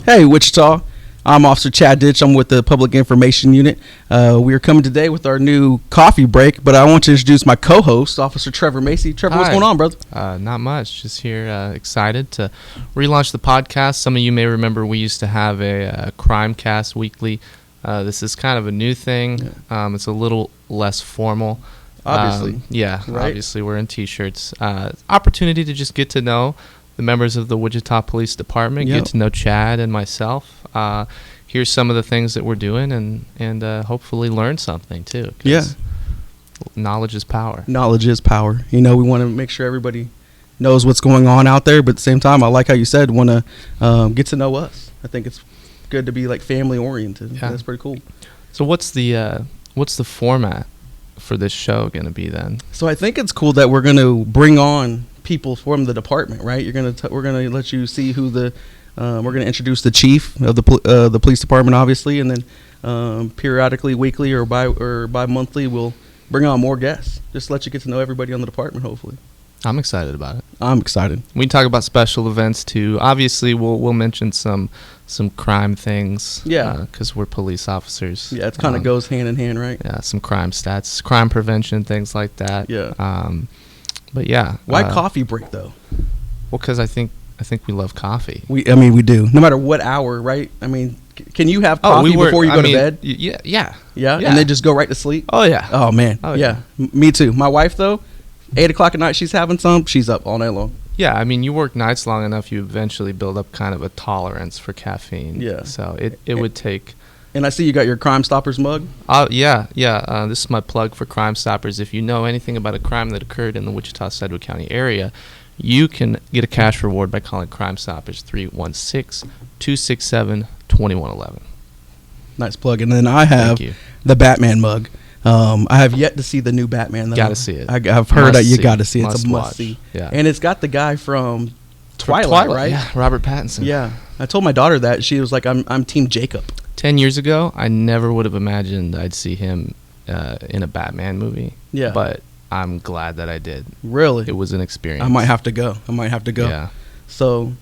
Hey, Wichita. I'm Officer Chad Ditch. I'm with the Public Information Unit. We are coming today with our new coffee break, but I want to introduce my co-host, Officer Trevor Macy. Trevor, Hi. What's going on, brother? Not much. Just here, excited to relaunch the podcast. Some of you may remember we used to have a crime cast weekly. This is kind of a new thing. It's a little less formal. Obviously. Right? Obviously we're in T-shirts. Opportunity to just get to know the members of the Wichita Police Department, get to know Chad and myself. Here's some of the things that we're doing and hopefully learn something too. Knowledge is power. Knowledge is power. You know, we want to make sure everybody knows what's going on out there, but at the same time, I like how you said, want to get to know us. I think it's good to be like family oriented. Yeah. That's pretty cool. So what's the format for this show going to be then? So I think it's cool that we're going to bring on people from the department, right? We're going to let you see who we're going to introduce the chief of the police department, obviously, and then periodically, weekly or bi-monthly, we'll bring on more guests. Just let you get to know everybody on the department, hopefully. I'm excited about it. I'm excited. We can talk about special events too. Obviously, we'll mention some crime things. Yeah. Because we're police officers. Yeah, it kind of goes hand in hand, right? Yeah, some crime stats, crime prevention, things like that. Yeah. But yeah. Why coffee break though? Well, because I think we love coffee. We do. No matter what hour, right? I mean, can you have coffee before you go to bed? Yeah. And then just go right to sleep? Oh, yeah. Oh, man. Oh, yeah. Me too. My wife, though, 8 o'clock at night, she's having some. She's up all night long. Yeah, I mean, you work nights long enough, you eventually build up kind of a tolerance for caffeine. Yeah. So it would take... And I see you got your Crime Stoppers mug. Yeah. This is my plug for Crime Stoppers. If you know anything about a crime that occurred in the Wichita-Sedgwick County area, you can get a cash reward by calling Crime Stoppers 316-267-2111. Nice plug. And then I have the Batman mug. I have yet to see the new Batman, though. Got to see it. I've heard that you got to see it. It's a must-see. Yeah. And it's got the guy from Twilight, right? Yeah, Robert Pattinson. Yeah. I told my daughter that. She was like, I'm Team Jacob. 10 years ago, I never would have imagined I'd see him in a Batman movie. Yeah. But I'm glad that I did. Really? It was an experience. I might have to go. Yeah. So,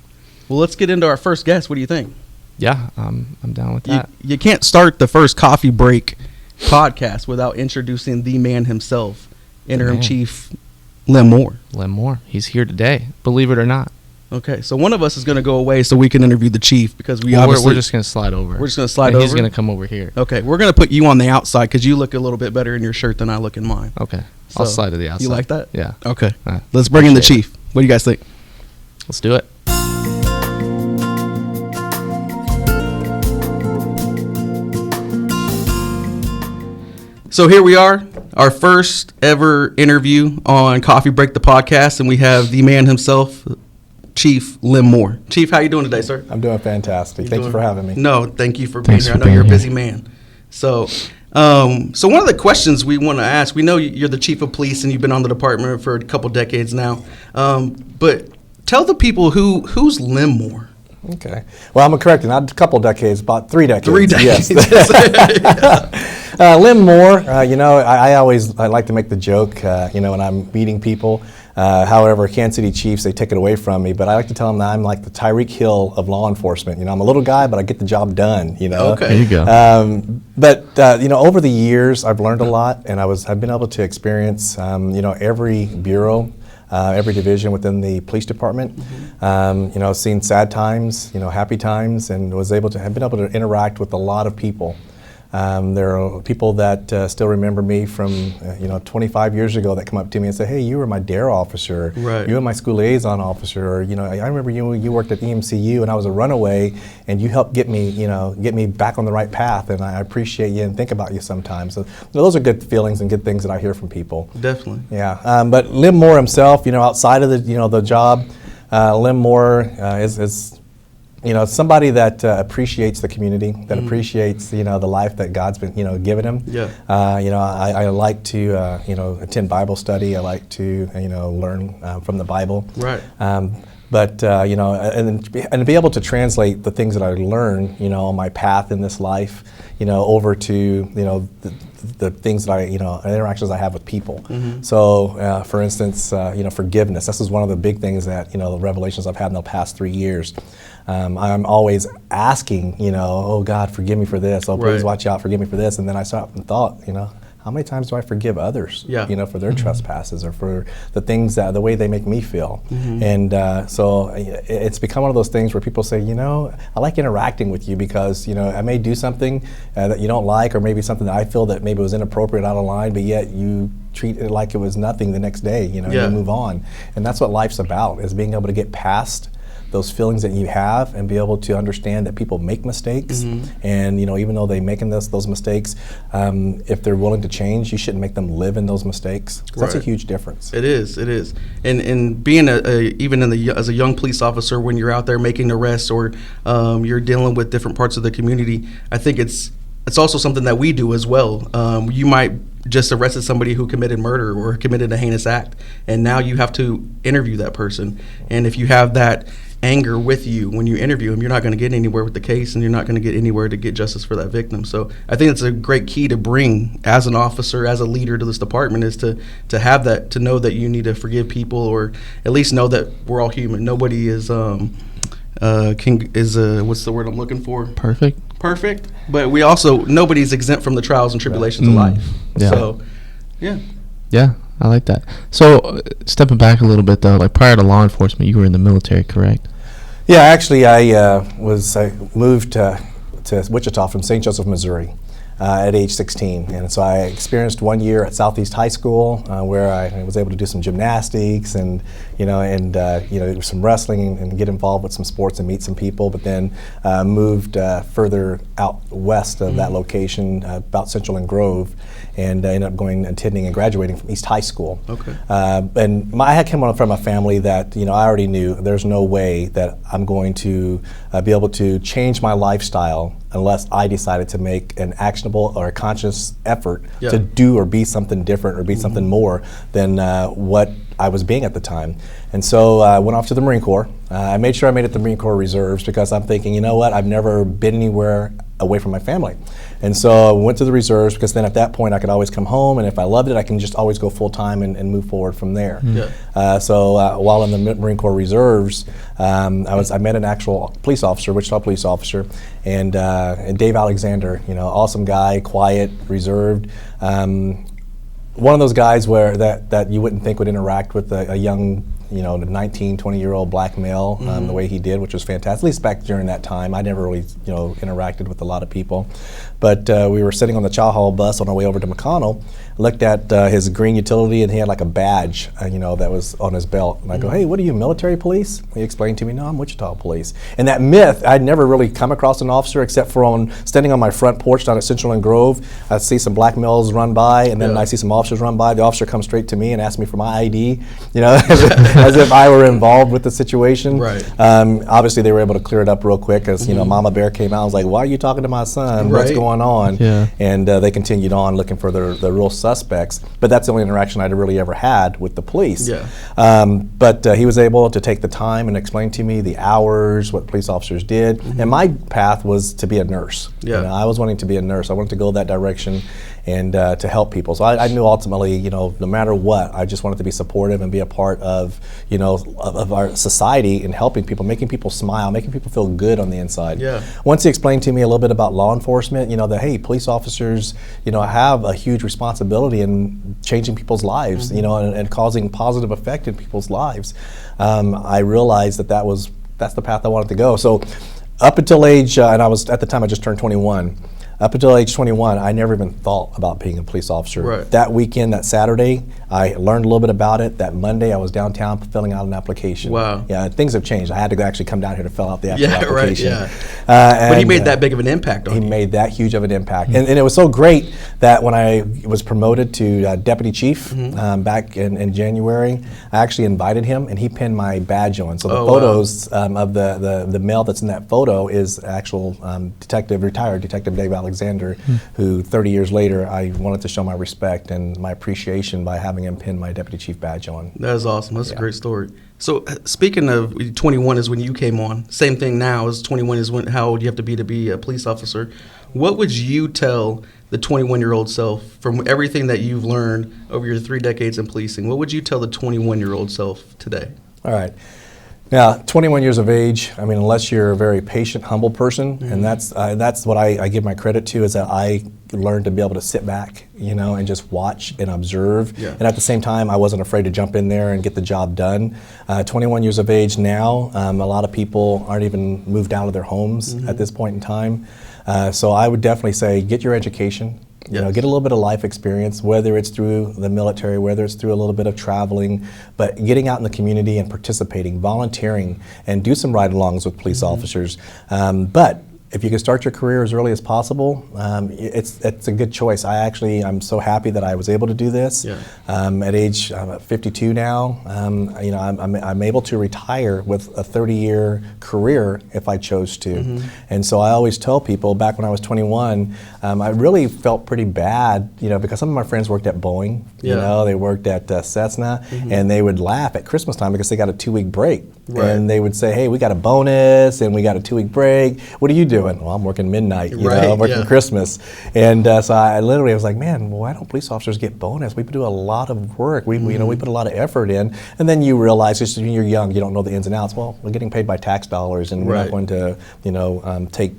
well, let's get into our first guest. What do you think? Yeah, I'm down with that. You can't start the first coffee break podcast without introducing the man himself, Interim Chief Lem Moore. Lem Moore. He's here today, believe it or not. Okay, so one of us is going to go away so we can interview the chief because we're just going to slide over. We're just going to slide over. He's going to come over here. Okay, we're going to put you on the outside because you look a little bit better in your shirt than I look in mine. Okay, so I'll slide to the outside. You like that? Yeah. Okay, let's bring in the chief. What do you guys think? Let's do it. So here we are, our first ever interview on Coffee Break the podcast, and we have the man himself, Chief Lem Moore. Chief, how you doing today, sir? I'm doing fantastic. Thank you for having me. No, thank you for being here. I know you're a busy man. So one of the questions we want to ask, we know you're the chief of police and you've been on the department for a couple decades now, but tell the people who's Lem Moore. Okay. Well, I'm correcting. Not a couple decades, about 3 decades. 3 decades. Yes. Lem Moore, I like to make the joke, when I'm meeting people. However, Kansas City Chiefs, they take it away from me, but I like to tell them that I'm like the Tyreek Hill of law enforcement. I'm a little guy, but I get the job done, Okay. There you go. But over the years, I've learned a lot, and I've been able to experience, every bureau, every division within the police department. Mm-hmm. Seen sad times, happy times, and have been able to interact with a lot of people. There are people that still remember me from 25 years ago that come up to me and say, "Hey, you were my DARE officer. Right. You were my school liaison officer. Or, I remember you worked at EMCU and I was a runaway, and you helped get me back on the right path. And I appreciate you and think about you sometimes." So those are good feelings and good things that I hear from people. Definitely. Yeah. But Lem Moore himself, outside of the job, Lem Moore is somebody that appreciates the community, that appreciates, the life that God's been, given him. Yeah. I like to, attend Bible study. I like to, learn from the Bible. Right. But and to be able to translate the things that I learn, on my path in this life, over to, the things that I, interactions I have with people. Mm-hmm. So, for instance, forgiveness. This is one of the big things that, the revelations I've had in the past 3 years. I'm always asking, oh God, forgive me for this. Oh, please watch out, forgive me for this. And then I stopped and thought, how many times do I forgive others, for their trespasses or for the things the way they make me feel? And so it's become one of those things where people say, I like interacting with you because, I may do something that you don't like, or maybe something that I feel that maybe was inappropriate, out of line, but yet you treat it like it was nothing the next day, you move on. And that's what life's about, is being able to get past those feelings that you have and be able to understand that people make mistakes, and even though they making those mistakes, if they're willing to change, you shouldn't make them live in those mistakes. That's a huge difference. It is. And being as a young police officer, when you're out there making arrests or you're dealing with different parts of the community, I think it's also something that we do as well. You might just arrested somebody who committed murder or committed a heinous act, and now you have to interview that person. And if you have that anger with you when you interview him, you're not going to get anywhere with the case, and you're not going to get anywhere to get justice for that victim. So I think it's a great key to bring as an officer, as a leader to this department, is to have that, to know that you need to forgive people, or at least know that we're all human. Nobody is what's the word I'm looking for? Perfect. But we also, nobody's exempt from the trials and tribulations of life. Yeah. So, yeah, I like that. So stepping back a little bit though, like prior to law enforcement, you were in the military, correct? Yeah, actually, I moved to Wichita from St. Joseph, Missouri, at age 16, and so I experienced 1 year at Southeast High School, where I was able to do some gymnastics and some wrestling and get involved with some sports and meet some people. But then moved further out west of that location, about Central and Grove, and ended up attending and graduating from East High School. Okay. And I had come from a family that I already knew there's no way that I'm going to be able to change my lifestyle unless I decided to make an actionable or a conscious effort to do or be something different or be something more than what I was being at the time. And so I went off to the Marine Corps. I made sure I made it to the Marine Corps Reserves because I'm thinking, you know what, I've never been anywhere away from my family. And so I went to the Reserves because then at that point I could always come home, and if I loved it, I can just always go full time and move forward from there. So while in the Marine Corps Reserves, I met an actual police officer, Wichita police officer, and Dave Alexander, awesome guy, quiet, reserved. One of those guys where that you wouldn't think would interact with a young 19, 20-year-old black male the way he did, which was fantastic, at least back during that time. I never really, interacted with a lot of people. But we were sitting on the chow hall bus on our way over to McConnell, looked at his green utility, and he had like a badge, that was on his belt. And I go, hey, what are you, military police? He explained to me, no, I'm Wichita police. And that myth, I'd never really come across an officer except for standing on my front porch down at Central and Grove. I see some black males run by, and then I see some officers run by. The officer comes straight to me and asks me for my ID, as if I were involved with the situation. Right. Obviously, they were able to clear it up real quick because, Mama Bear came out and was like, why are you talking to my son? What's going on? Yeah. And they continued on looking for the real suspects. But that's the only interaction I'd really ever had with the police. Yeah. But he was able to take the time and explain to me the hours, what police officers did. And my path was to be a nurse. Yeah. I was wanting to be a nurse. I wanted to go that direction and to help people. So I knew ultimately, no matter what, I just wanted to be supportive and be a part of, of our society and helping people, making people smile, making people feel good on the inside. Yeah. Once he explained to me a little bit about law enforcement, that, hey, police officers, have a huge responsibility in changing people's lives, and causing positive effect in people's lives. I realized that's the path I wanted to go. So up until age, and at the time I just turned 21, up until age 21, I never even thought about being a police officer. Right. That weekend, that Saturday, I learned a little bit about it. That Monday, I was downtown filling out an application. Wow. Yeah, things have changed. I had to actually come down here to fill out the actual application. Right, yeah. But he made that big of an impact on you. He made that huge of an impact. And it was so great that when I was promoted to deputy chief back in January, I actually invited him, and he pinned my badge on. So the photos of the male that's in that photo is actual retired Detective Dave Alexander, who 30 years later, I wanted to show my respect and my appreciation by having him pin my deputy chief badge on. That is awesome. That's a great story. So speaking of 21 is when you came on. Same thing now as 21 is how old you have to be a police officer. What would you tell the 21-year-old self from everything that you've learned over your 3 decades in policing? What would you tell the 21-year-old self today? All right. Yeah, 21 years of age. I mean, unless you're a very patient, humble person, and that's what I give my credit to, is that I learned to be able to sit back, and just watch and observe. Yeah. And at the same time, I wasn't afraid to jump in there and get the job done. 21 years of age now, a lot of people aren't even moved out of their homes at this point in time. So I would definitely say get your education. Get a little bit of life experience, whether it's through the military, whether it's through a little bit of traveling, but getting out in the community and participating, volunteering, and do some ride-alongs with police officers. But if you can start your career as early as possible, it's a good choice. I'm so happy that I was able to do this. Yeah. At age 52 now, I'm able to retire with a 30-year career if I chose to. And so I always tell people, back when I was 21, I really felt pretty bad, because some of my friends worked at Boeing. They worked at Cessna, and they would laugh at Christmas time because they got a 2-week break. Right. And they would say, hey, we got a bonus and we got a 2-week break. What are you doing? Well, I'm working midnight, I'm working Christmas. And so I literally was like, man, why don't police officers get bonus? We do a lot of work. We put a lot of effort in. And then you realize, just when you're young, you don't know the ins and outs. Well, we're getting paid by tax dollars, and we're not going to, take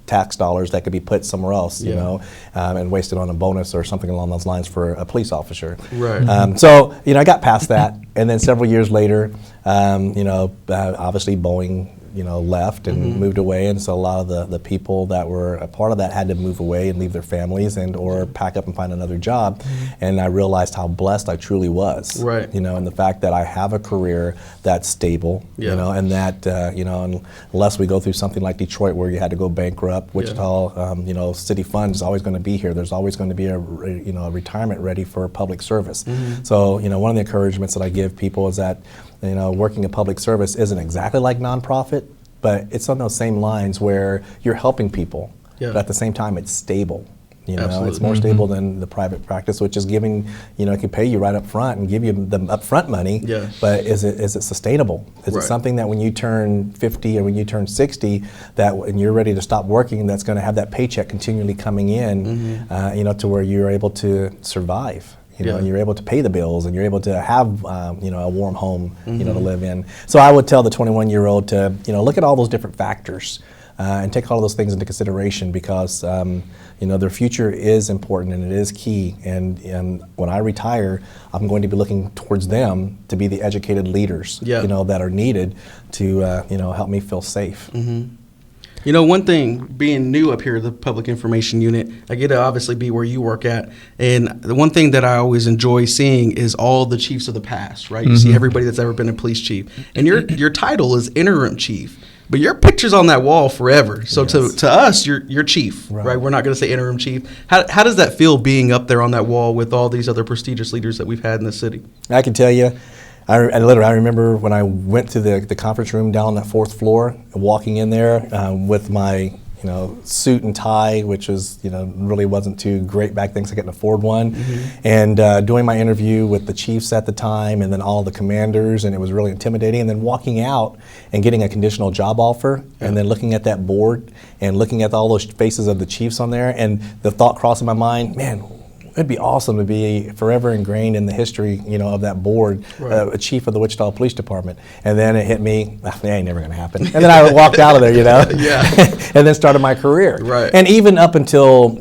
tax dollars that could be put somewhere else, and wasted on a bonus or something along those lines for a police officer. Right. So, I got past that, and then several years later, obviously Boeing, left and moved away, and so a lot of the people that were a part of that had to move away and leave their families and or pack up and find another job. And I realized how blessed I truly was. Right. And the fact that I have a career that's stable, and that unless we go through something like Detroit where you had to go bankrupt, Wichita, city fund is always going to be here. There's always going to be a retirement ready for public service. So one of the encouragements that I give people is that working in public service isn't exactly like nonprofit, but it's on those same lines where you're helping people, but at the same time it's stable. It's more stable than the private practice, which is giving, it can pay you right up front and give you the upfront money, but is it sustainable? Is it something that when you turn 50 or when you turn 60, that when you're ready to stop working, that's going to have that paycheck continually coming in, to where you're able to survive? And you're able to pay the bills, and you're able to have, a warm home, to live in. So I would tell the 21-year-old to, look at all those different factors and take all of those things into consideration, because, their future is important and it is key. And when I retire, I'm going to be looking towards them to be the educated leaders, that are needed to, help me feel safe. One thing, being new up here at the Public Information Unit, I get to obviously be where you work at. And the one thing that I always enjoy seeing is all the chiefs of the past, right? You see everybody that's ever been a police chief. And your title is Interim Chief, but your picture's on that wall forever. So to us, you're chief, right? We're not going to say Interim Chief. How does that feel, being up there on that wall with all these other prestigious leaders that we've had in the city? I can tell you, I remember when I went to the conference room down on that 4th floor, walking in there with my suit and tie, which was really wasn't too great back then because I couldn't afford one, and doing my interview with the chiefs at the time, and then all the commanders, and it was really intimidating. And then walking out and getting a conditional job offer, and then looking at that board and looking at all those faces of the chiefs on there, and the thought crossing my mind, man, it'd be awesome to be forever ingrained in the history, of that board, a chief of the Wichita Police Department. And then it hit me, that ain't never going to happen. And then I walked out of there, and then started my career. Right. And even up until,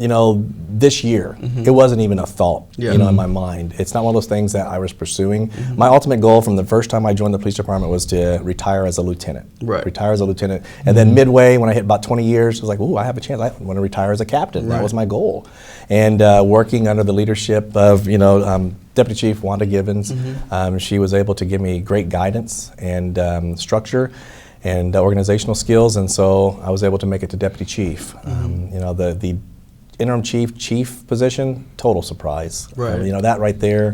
this year, it wasn't even a thought, in my mind. It's not one of those things that I was pursuing. My ultimate goal from the first time I joined the police department was to retire as a lieutenant. Retire as a lieutenant. And then midway, when I hit about 20 years, I was like, ooh, I have a chance. I want to retire as a captain. That was my goal. And working under the leadership of, Deputy Chief Wanda Givens, she was able to give me great guidance and structure and organizational skills, and so I was able to make it to Deputy Chief. The interim chief position, total surprise. That right there,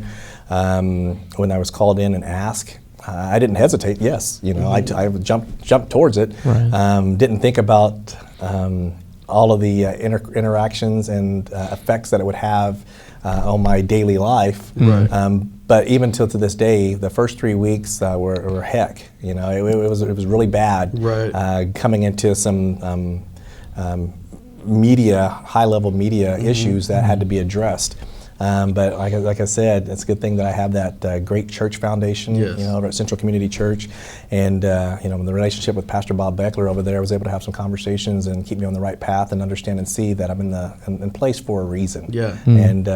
when I was called in and asked, I didn't hesitate. Yes, I jumped towards it. Didn't think about all of the interactions and effects that it would have on my daily life. But even till to this day, the first 3 weeks were heck. It was really bad. Coming into some high-level media issues that had to be addressed. But like I said, it's a good thing that I have that great church foundation, Yes. over at Central Community Church, and the relationship with Pastor Bob Beckler over there. I was able to have some conversations and keep me on the right path and understand and see that I'm in place for a reason. Yeah. And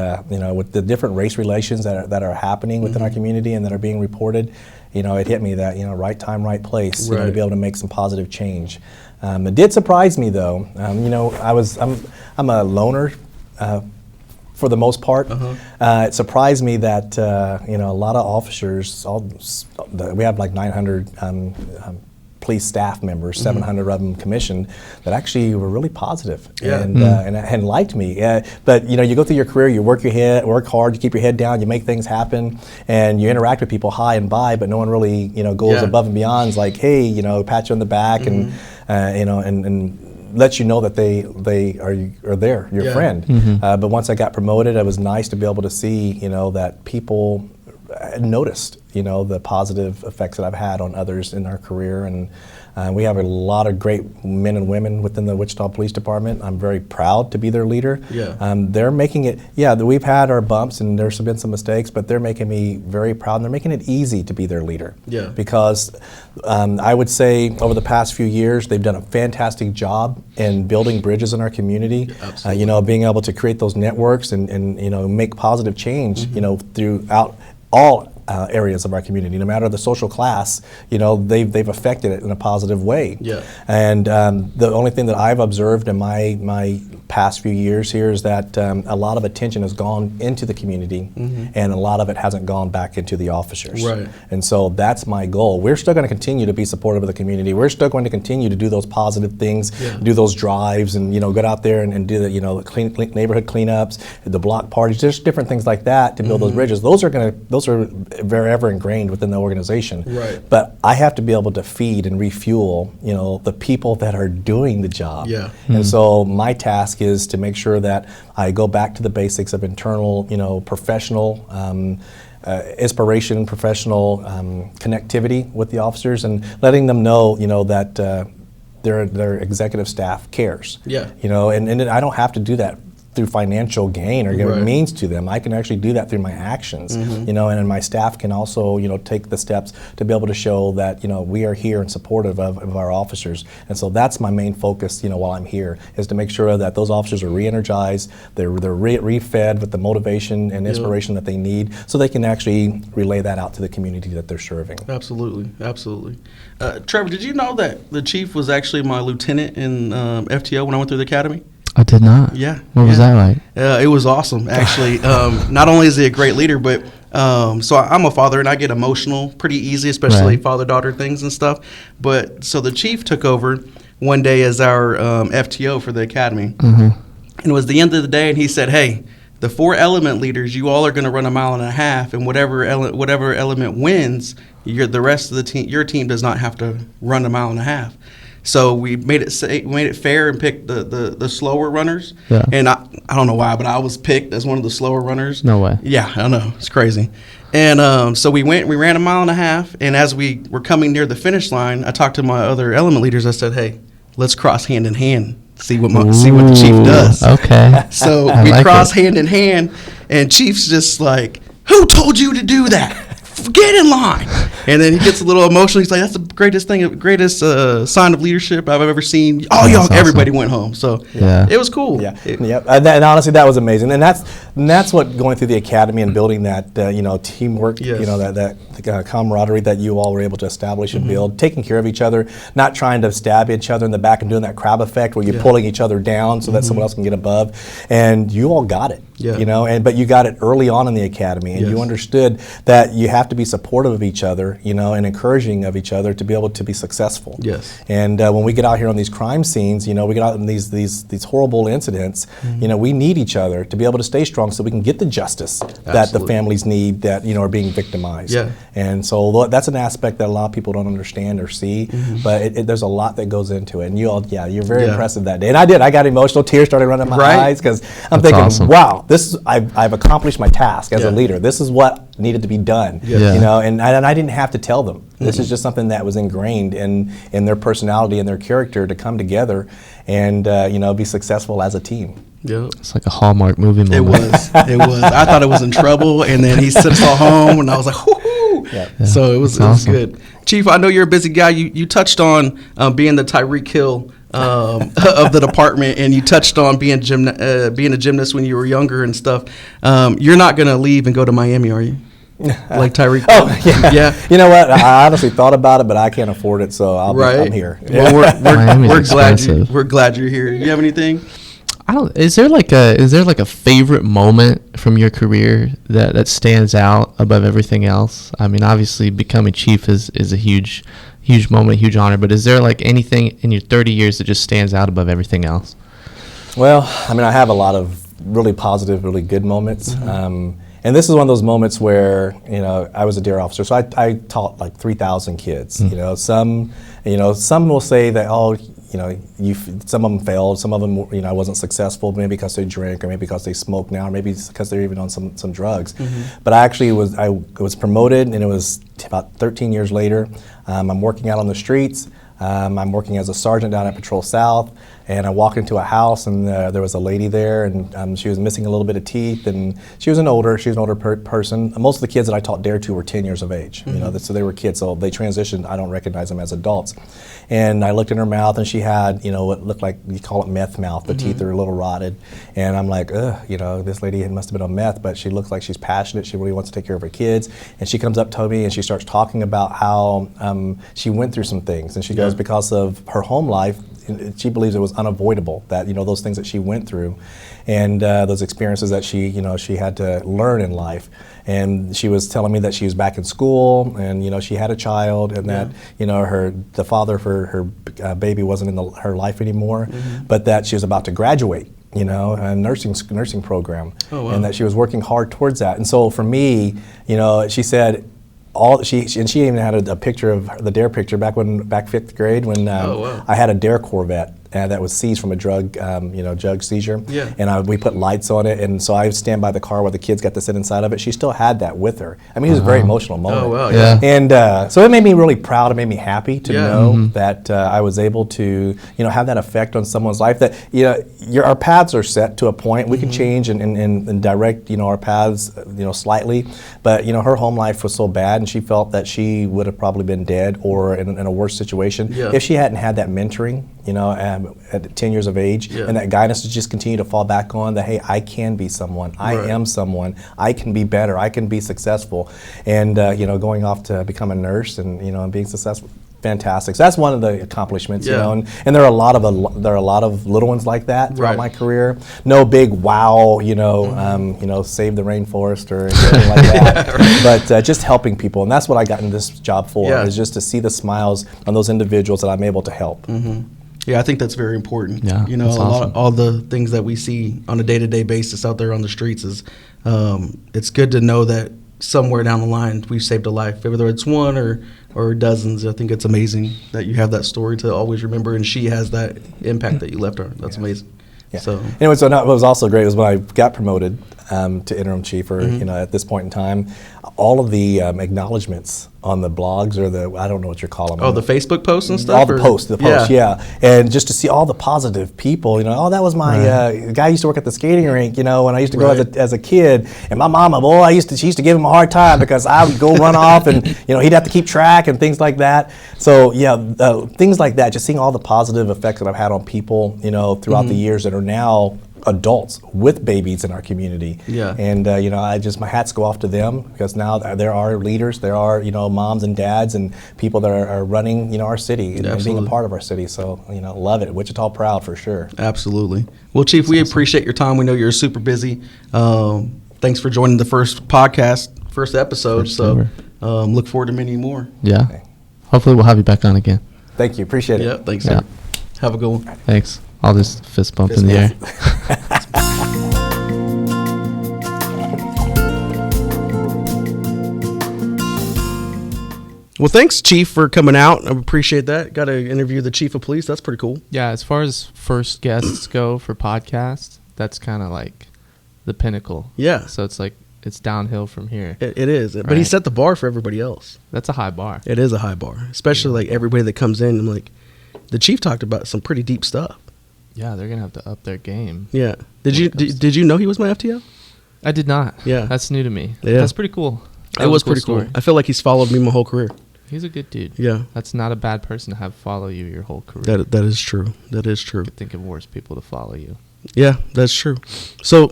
with the different race relations that are happening within our community and that are being reported, it hit me that right time, right place, to be able to make some positive change. It did surprise me though. I'm a loner. For the most part, it surprised me that a lot of officers, we have like 900 police staff members, 700 of them commissioned, that actually were really positive and liked me. But you go through your career, you work hard, you keep your head down, you make things happen, and you interact with people high and by, but no one really goes above and beyond. It's like, hey, pat you on the back and lets you know that they are there, your friend. But once I got promoted, it was nice to be able to see that people noticed the positive effects that I've had on others in our career, and we have a lot of great men and women within the Wichita Police Department. I'm very proud to be their leader. They're making it, we've had our bumps and there's been some mistakes, but they're making me very proud, and they're making it easy to be their leader. Because I would say over the past few years, they've done a fantastic job in building bridges in our community. Being able to create those networks and make positive change, throughout all areas of our community, no matter the social class. They've affected it in a positive way. And the only thing that I've observed in my past few years here is that a lot of attention has gone into the community, and a lot of it hasn't gone back into the officers. And so that's my goal. We're still going to continue to be supportive of the community. We're still going to continue to do those positive things, do those drives, and get out there and do the neighborhood cleanups, the block parties, just different things like that to build those bridges. Those are forever ingrained within the organization. But I have to be able to feed and refuel, the people that are doing the job. And so my task is to make sure that I go back to the basics of internal, professional inspiration, professional connectivity with the officers, and letting them know, that their executive staff cares. And I don't have to do that through financial gain or what it means to them. I can actually do that through my actions, and my staff can also, take the steps to be able to show that, we are here and supportive of our officers. And so that's my main focus, while I'm here, is to make sure that those officers are re-energized, they're re-fed with the motivation and inspiration that they need, so they can actually relay that out to the community that they're serving. Absolutely. Trevor, did you know that the chief was actually my lieutenant in FTO when I went through the academy? I did not. What was that like? It was awesome, actually. Not only is he a great leader, but so I'm a father and I get emotional pretty easy, especially father-daughter things and stuff. But so the chief took over one day as our FTO for the academy. And it was the end of the day, and he said, hey, the 4 element leaders, you all are going to run a mile and a half, and whatever element wins, the rest of the team, your team does not have to run a mile and a half. So we made it fair and picked the slower runners. And I don't know why, but I was picked as one of the slower runners. No way. Yeah, I know. It's crazy. And so we ran a mile and a half, and as we were coming near the finish line, I talked to my other element leaders. I said, hey, let's cross hand in hand, see what the chief does. Okay. So we cross hand in hand, and Chief's just like, who told you to do that? Get in line. And then he gets a little emotional. He's like, that's the greatest sign of leadership I've ever seen. Everybody went home. So it was cool. And honestly, that was amazing. And that's what going through the academy and building that teamwork, that camaraderie that you all were able to establish and build, taking care of each other, not trying to stab each other in the back and doing that crab effect where you're pulling each other down so that someone else can get above. And you all got it. But you got it early on in the academy, and you understood that you have to be supportive of each other, and encouraging of each other to be able to be successful. And when we get out here on these crime scenes, we get out in these horrible incidents, we need each other to be able to stay strong so we can get the justice that the families need that, are being victimized. And so that's an aspect that a lot of people don't understand or see, but there's a lot that goes into it. And you all, you're very impressive that day. And I got emotional, tears started running my eyes, because I'm thinking, wow, wow, I've accomplished my task as a leader. This is what needed to be done. You know, and I didn't have to tell them. This is just something that was ingrained in their personality and their character to come together and you know, be successful as a team. Yeah, it's like a Hallmark movie moment. It was. I thought it was in trouble, and then he sent us all home, and I was like, whoo-hoo. So it was awesome. Good. Chief, I know you're a busy guy. You touched on being the Tyreek Hill of the department, and you touched on being a gymnast when you were younger and stuff. You're not going to leave and go to Miami, are you? Like Tyreek? Yeah. You know what? I honestly thought about it, but I can't afford it, so I'm here. Well, we're glad you're here. You have anything? Is there like a favorite moment from your career that stands out above everything else? I mean, obviously becoming chief is a huge moment, huge honor, but is there like anything in your 30 years that just stands out above everything else? Well, I mean, I have a lot of really positive, really good moments. And this is one of those moments where, you know, I was a DARE officer, so I taught like 3,000 kids. You know, some will say that, oh, you know, some of them failed, some of them, you know, I wasn't successful, maybe because they drink, or maybe because they smoke now, or maybe it's because they're even on some drugs. But I was promoted, and it was about 13 years later. I'm working out on the streets. I'm working as a sergeant down at Patrol South, and I walked into a house, and there was a lady there, and she was missing a little bit of teeth, and she was an older person. Most of the kids that I taught DARE to were 10 years of age, you know, so they were kids, so they transitioned. I don't recognize them as adults. And I looked in her mouth, and she had, you know, what looked like, you call it meth mouth. The teeth are a little rotted, and I'm like, ugh, you know, this lady must have been on meth, but she looks like she's passionate. She really wants to take care of her kids, and she comes up to me, and she starts talking about how she went through some things, and she goes, because of her home life, she believes it was unavoidable, that, you know, those things that she went through, and those experiences that she had to learn in life. And she was telling me that she was back in school, and, you know, she had a child, and that, you know, the father for her baby wasn't in her life anymore, but that she was about to graduate, you know, a nursing program, and that she was working hard towards that. And so for me, you know, she said, she even had a picture of the DARE picture back 5th grade when I had a DARE Corvette that was seized from a drug seizure, and we put lights on it, and so I would stand by the car where the kids got to sit inside of it. She still had that with her. I mean, it was a very emotional moment. And so it made me really proud. It made me happy to know that I was able to, you know, have that effect on someone's life. That, you know, our paths are set to a point. We can change and direct, you know, our paths, you know, slightly. But, you know, her home life was so bad, and she felt that she would have probably been dead or in a worse situation if she hadn't had that mentoring, you know, at 10 years of age, and that guidance to just continue to fall back on that, hey, I can be someone, I am someone, I can be better, I can be successful, and you know, going off to become a nurse and, you know, and being successful. Fantastic. So that's one of the accomplishments, you know, and there are a lot of little ones like that throughout my career. No big wow, you know, save the rainforest or anything like that, but just helping people, and that's what I got in this job for, is just to see the smiles on those individuals that I'm able to help. Yeah, I think that's very important. Yeah, you know, all the things that we see on a day-to-day basis out there on the streets is, it's good to know that somewhere down the line we've saved a life, whether it's one or dozens. I think it's amazing that you have that story to always remember, and she has that impact that you left her. That's amazing. Yeah. So anyway, what was also great was when I got promoted to interim chief, or you know, at this point in time, all of the acknowledgments on the blogs, or I don't know what you call them. Oh, the Facebook posts and stuff? All the posts, and just to see all the positive people, you know, oh, that was my guy used to work at the skating rink, you know, when I used to go as a kid, and my mama, boy, she used to give him a hard time because I would go run off, and, you know, he'd have to keep track and things like that. So, things like that, just seeing all the positive effects that I've had on people, you know, throughout the years that are now adults with babies in our community. And you know, my hats go off to them, because now there are leaders, there are, you know, moms and dads and people that are running, you know, our city and being a part of our city. So, you know, love it. Wichita proud for sure. Absolutely. Well, Chief, we appreciate your time. We know you're super busy. Thanks for joining the first episode. So look forward to many more. Yeah. Hopefully we'll have you back on again. Thank you. Appreciate it. Yeah, thanks, sir. Have a good one. Thanks. I'll just fist bump in the air. Well, thanks, Chief, for coming out. I appreciate that. Got to interview the Chief of Police. That's pretty cool. Yeah, as far as first guests go for podcasts, that's kind of like the pinnacle. Yeah. So it's like it's downhill from here. It is. Right. But he set the bar for everybody else. That's a high bar. It is a high bar, especially like everybody that comes in. I'm like, the chief talked about some pretty deep stuff. Yeah, they're gonna have to up their game. Yeah. Did you know he was my FTO? I did not. Yeah. That's new to me. Yeah. That's pretty cool. It was pretty cool. I feel like he's followed me my whole career. He's a good dude. Yeah. That's not a bad person to have follow you your whole career. That is true. That is true. I could think of worse people to follow you. Yeah, that's true. So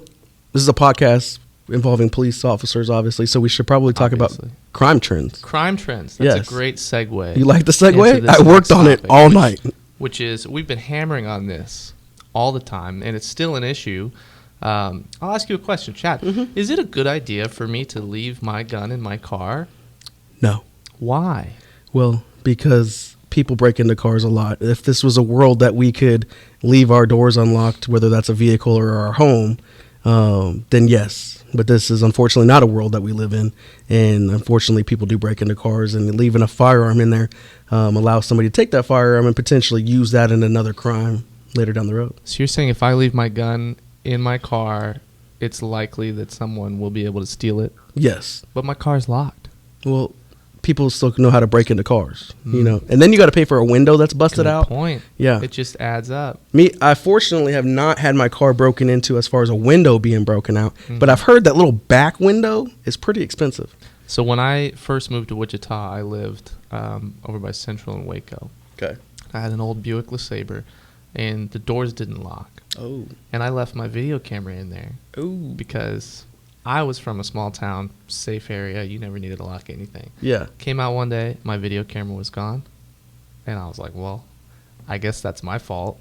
this is a podcast involving police officers, obviously. So we should probably talk about crime trends. Crime trends. That's Yes. a great segue. You like the segue? into this I worked next on it topic, all night. Which is, we've been hammering on this all the time, and it's still an issue. I'll ask you a question, Chad. Mm-hmm. Is it a good idea for me to leave my gun in my car? No. Why? Well, because people break into cars a lot. If this was a world that we could leave our doors unlocked, whether that's a vehicle or our home, then yes. But this is unfortunately not a world that we live in. And unfortunately, people do break into cars, and leaving a firearm in there allows somebody to take that firearm and potentially use that in another crime later down the road. So you're saying if I leave my gun in my car, it's likely that someone will be able to steal it? Yes. But my car's locked. Well, people still know how to break into cars, you know. And then you got to pay for a window that's busted Good out. point. Yeah. It just adds up. I fortunately have not had my car broken into as far as a window being broken out, but I've heard that little back window is pretty expensive. So when I first moved to Wichita, I lived over by Central and Waco. Okay. I had an old Buick LeSabre, and the doors didn't lock. Oh. And I left my video camera in there because I was from a small town, safe area. You never needed to lock anything. Yeah. Came out one day, my video camera was gone. And I was like, well, I guess that's my fault.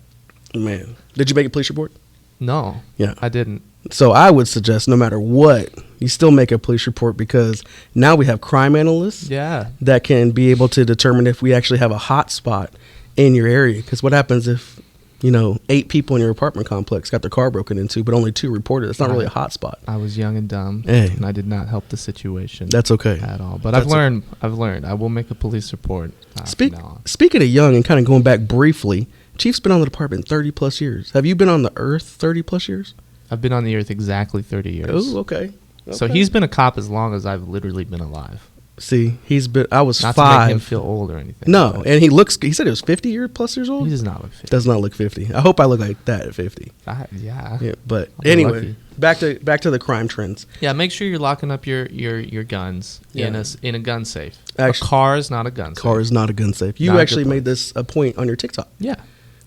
Man. Did you make a police report? No. Yeah. I didn't. So I would suggest no matter what, you still make a police report, because now we have crime analysts that can be able to determine if we actually have a hot spot in your area. Because what happens if, 8 people in your apartment complex got their car broken into, but only 2 reported? It's not really a hot spot. I was young and dumb, Hey. and I did not help the situation. That's okay. At all. But That's I've learned. I will make a police report from now on. Speaking of young and kind of going back briefly, Chief's been on the department 30 plus years. Have you been on the earth 30 plus years? I've been on the earth exactly 30 years. Oh, okay. So he's been a cop as long as I've literally been alive. See, I was Not 5. to make him feel old or anything. No, but and he said he was 50 years old. he does not look 50. Does not look 50. I hope I look like that at 50. Yeah. Yeah, but I'll be anyway, lucky. back to the crime trends. Yeah, make sure you're locking up your guns in a gun safe. Actually, a car is not a gun safe. Car is not a gun safe. You Not a actually good made this a point on your TikTok. Yeah.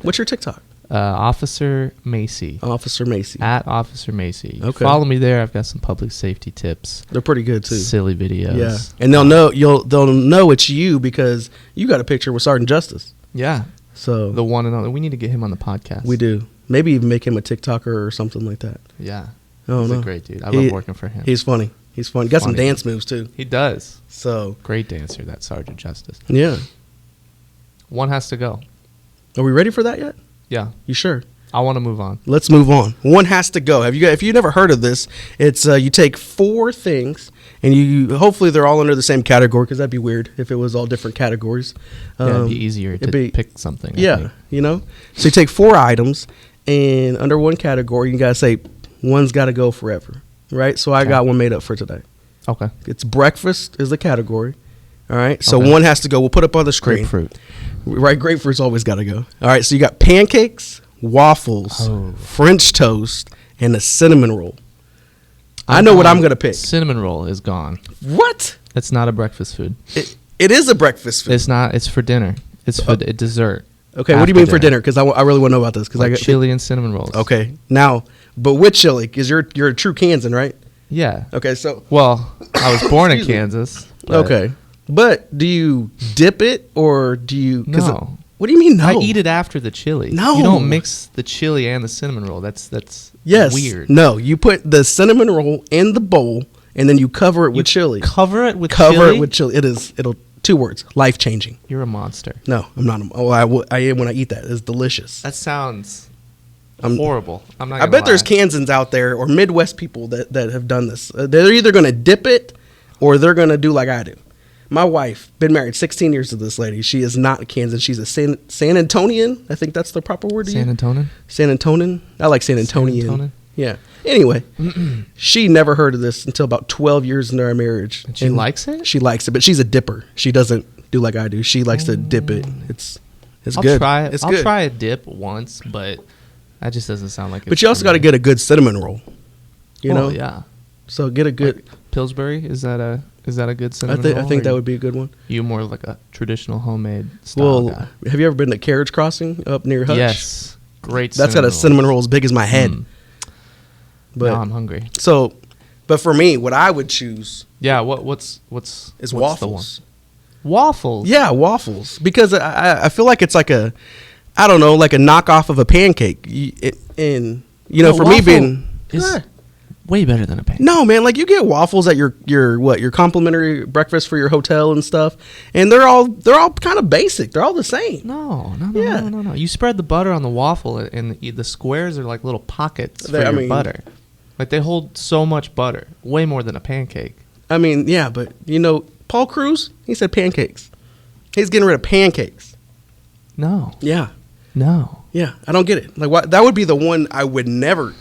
What's your TikTok? Officer Macy. Officer Macy. At Officer Macy. Okay. Follow me there. I've got some public safety tips. They're pretty good too. Silly videos. Yeah, and they'll know it's you because you got a picture with Sergeant Justice. Yeah. So The one and only. We need to get him on the podcast. we do. Maybe even make him a TikToker or something like that. Yeah. Oh, He's no. a great dude. I love working for him. He's funny. He's funny. Got some Funny. dance moves too. He does. So Great dancer, that Sergeant Justice. yeah. One has to go. Are we ready for that yet? Yeah. You sure? I want to move on. Let's move on. One has to go. If you've never heard of this, it's you take 4 things, and you hopefully they're all under the same category, because that'd be weird if it was all different categories. It'd be easier to pick something. I think. So you take 4 items, and under one category, you gotta say one's got to go forever, right? So I got one made up for today. Okay. It's breakfast is the category. All right. So Okay. one has to go. We'll put up on the screen. Grapefruit. Right. Grapefruit's always got to go. All right. So you got pancakes, waffles, French toast, and a cinnamon roll. I know what I'm going to pick. Cinnamon roll is gone. What? It's not a breakfast food. It is a breakfast food. It's not. It's for dinner. It's for dessert. Okay. What do you mean for dinner? Because I really want to know about this. Because Like I got chili and cinnamon rolls. Okay. Now, but with chili, because you're a true Kansan, right? Yeah. Okay. So. Well, I was born in Excuse me. Kansas. but Okay. But do you dip it or do you? No. What do you mean no? I eat it after the chili. No. You don't mix the chili and the cinnamon roll. That's Yes. weird. No, you put the cinnamon roll in the bowl and then you cover it with chili. Cover it with Cover chili? it with chili. It'll 2 words. Life changing. You're a monster. No, I'm not. I am when I eat that. It's delicious. That sounds I'm- horrible. I'm not. I Gonna bet there's lie. Kansans out there or Midwest people that have done this. They're either going to dip it or they're going to do like I do. My wife, been married 16 years to this lady. She is not a Kansan. She's a San Antonian. I think that's the proper word to use. San Antonio. San Antonian. I like San Antonian. Antonian? Yeah. Anyway, she never heard of this until about 12 years into our marriage. And she likes it? She likes it, but she's a dipper. She doesn't do like I do. She likes to dip it. It's I'll good. try it. It's I'll good. try a dip once, but that just doesn't sound like it. But you also got to get a good cinnamon roll. You know? Yeah. So get a good. Like Pillsbury, is that a good I cinnamon think roll? I think or that would be a good one. You more like a traditional homemade style Well, guy? have you ever been to Carriage Crossing up near Hutch? Yes. Great. That's got a cinnamon roll as big as my head. But Now I'm hungry. so, but for me, what I would choose Yeah. What's is the waffles. one? Waffles. Yeah, waffles. Because I feel like it's like a, I don't know, like a knockoff of a pancake. And you know, No, for me waffle being is way better than a pancake. no, man, like you get waffles at your complimentary breakfast for your hotel and stuff, and they're all kind of basic. They're all the same. No. Yeah. No. You spread the butter on the waffle, and the squares are like little pockets for your butter. Like they hold so much butter, way more than a pancake. I mean, yeah, but you know, Paul Cruz, he said pancakes. He's getting rid of pancakes. No. Yeah, I don't get it. Like, what? That would be the one I would never.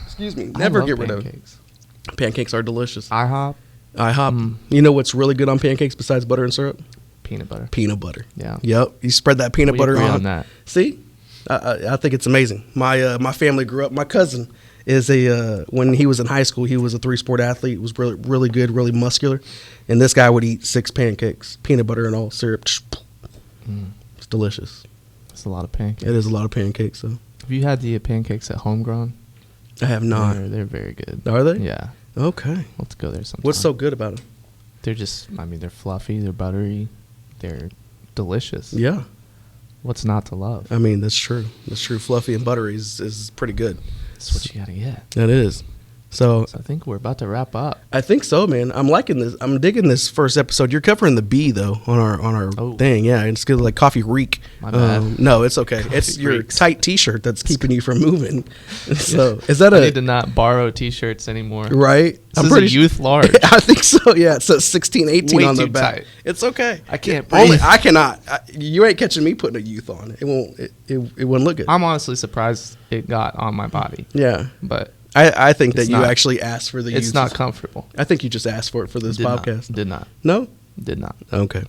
Excuse me, never get rid of. Pancakes are delicious. IHOP. You know what's really good on pancakes besides butter and syrup? Peanut butter. Peanut butter. Yeah. Yep. You spread that peanut We butter agree on. on that. See, I think it's amazing. My family grew up. My cousin is when he was in high school, he was a 3-sport athlete. He was really, really good, really muscular. And this guy would eat 6 pancakes, peanut butter and all, syrup. It's delicious. It's a lot of pancakes. It is a lot of pancakes, though. Have you had the pancakes at Homegrown? I have not. They're very good. Are they? Yeah. Okay. Let's go there sometime. What's so good about them? They're just, they're fluffy, they're buttery, they're delicious. Yeah. What's not to love? I mean, that's true. That's true. Fluffy and buttery is pretty good. That's what you gotta get. That is. So I think we're about to wrap up. I think so, man. I'm liking this. I'm digging this first episode. You're covering the B though on our thing. Yeah, it's good, like coffee reek. My bad. No, it's okay. It's your reeks. tight T-shirt that's keeping you from moving. So is that I need to not borrow T-shirts anymore. right? This is a youth large. I think so. Yeah, it says 16, 18 Way on the too back. tight. It's okay. I can't Only breathe. I cannot. You ain't catching me putting a youth on. It won't. It wouldn't look good. I'm honestly surprised it got on my body. Yeah. But I think that It's you not- actually asked for the youth. it's not comfortable. I think you just asked for it for this Did not. podcast. Did not. No? Did not. Okay.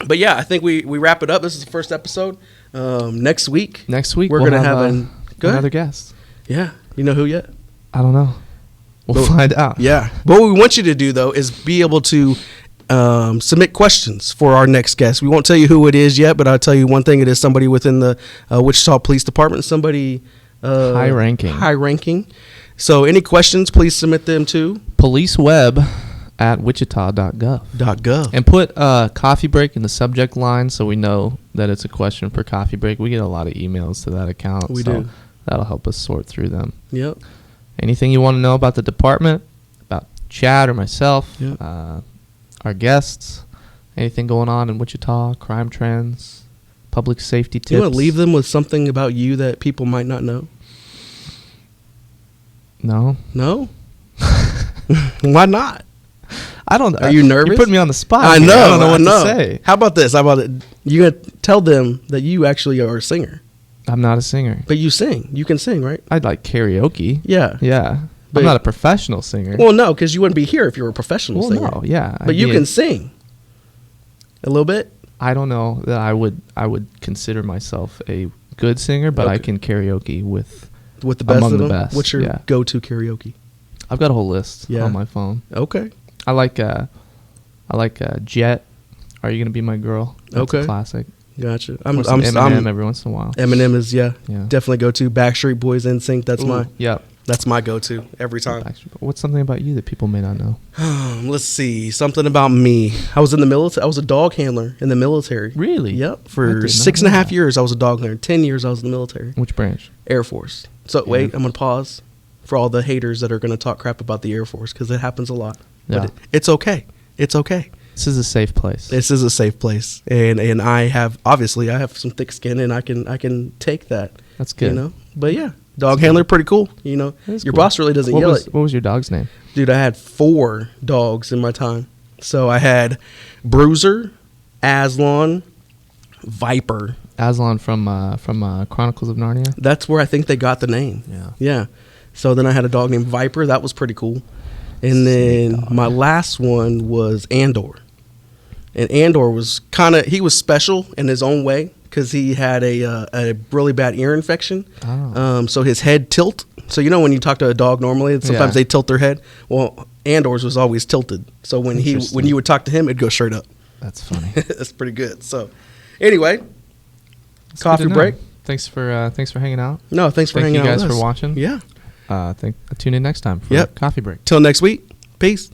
But yeah, I think we wrap it up. This is the first episode. Next week. Next week We're we'll gonna have go another ahead. guest. Yeah. You know who yet? I don't know. We'll find out. Yeah. What we want you to do though is be able to submit questions for our next guest. We won't tell you who it is yet, but I'll tell you one thing: it is somebody within the Wichita Police Department. Somebody High ranking. High ranking. So any questions, please submit them to policeweb@wichita.gov. .gov. And put coffee break in the subject line so we know that it's a question for coffee break. We get a lot of emails to that account. We so do. That'll help us sort through them. Yep. Anything you want to know about the department, about Chad or myself, Yep. our guests, anything going on in Wichita, crime trends, public safety tips. Do you want to leave them with something about you that people might not know? No. No? Why not? I don't. Are you nervous? You put me on the spot. I here. know. I don't know I what know. to say. How about this? How about it? You gonna tell them that you actually are a singer, I'm not a singer. but you sing. You can sing, right? I'd like karaoke. Yeah. Yeah. But- I'm not a professional singer. Well, no, because you wouldn't be here if you were a professional Well, singer. no, yeah. But you can sing a little bit. I don't know that I would consider myself a good singer, but I Okay. can karaoke with. With the best Among of the them. best, What's your yeah. go-to karaoke? I've got a whole list Yeah. on my phone. Okay. I like Jet. Are You Gonna Be My Girl? That's Okay. a classic. Gotcha. Or some Eminem every once in a while. Eminem is Yeah. definitely go-to. Backstreet Boys, NSYNC. That's Ooh, that's my go-to every time. What's something about you that people may not know? Let's see. Something about me. I was in the military. I was a dog handler in the military. Really? Yep. I For did not 6.5 know that. years, I was a dog handler. 10 years, I was in the military. Which branch? Air Force. So wait, I'm gonna pause for all the haters that are gonna talk crap about the Air Force because it happens a lot. Yeah. But it's okay. It's okay. This is a safe place. This is a safe place, and I have some thick skin, and I can take that. That's good. You know. But yeah, dog handler, pretty cool. You know, That is your cool. boss really doesn't What yell was, at. what was your dog's name? Dude, I had 4 dogs in my time. So I had Bruiser, Aslan, Viper. Aslan from Chronicles of Narnia. That's where I think they got the name. Yeah. Yeah. So then I had a dog named Viper. That was pretty cool. And then my last one was Andor. And Andor was he was special in his own way because he had a really bad ear infection. Oh. So his head tilt. So when you talk to a dog normally, sometimes they tilt their head. Well, Andor's was always tilted. So when you would talk to him, it'd go straight up. That's funny. That's pretty good. So anyway, That's coffee good to break. know. Thanks for hanging out. No, thanks for hanging out. Thank you guys with us. for watching. Yeah. Tune in next time for Yep. coffee break. Till next week. Peace.